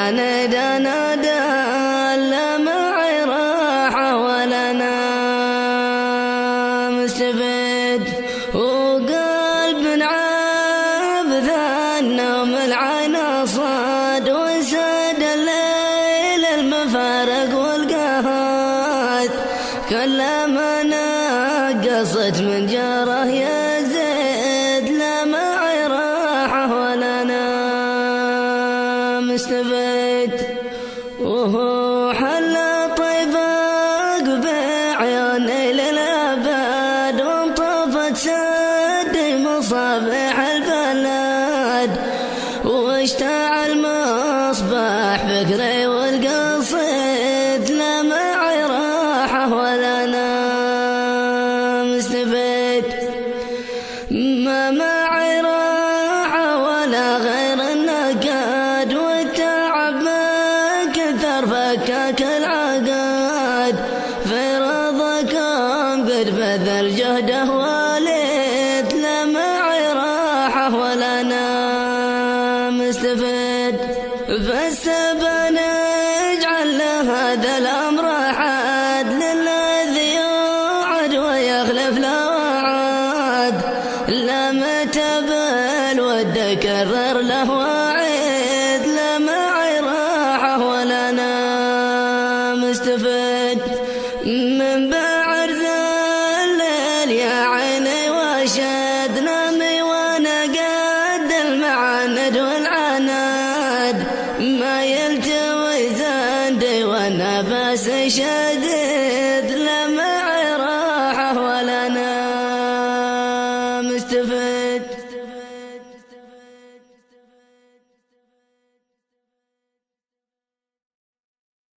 العند نادى لا معي راحة ولا نام مستفيد وقلب عابث النوم العين صاد وساد الليل المفارق والقهاد كلما نقصت من جاره يزيد لا معي راحة ولا نام مستفيد وهو حل طيبك بعيوني للأبد وانطفت سدي مصابيح البلد واشتعل مصباح فكري والقصيد لا معي راحة ولا نام مستفيد ما معي راحة ولا غير النكد والتعب ما كثر فكاك العقد في رضاكم قد بذل جهده والد لا معي راحة ولا نام مستفيد بس بنجعل هذا الأمر حاد للذي يوعد ويخلف له وعد لا متبل ود كرر له وعيد لا معي راحة ولا نام مستفيد من بعد ذا الليل يا عيني وشد نامي وانا قد المعاند والعناد ما يلتوي زندي والنفس شديد لا معي راحة ولا نام مستفيد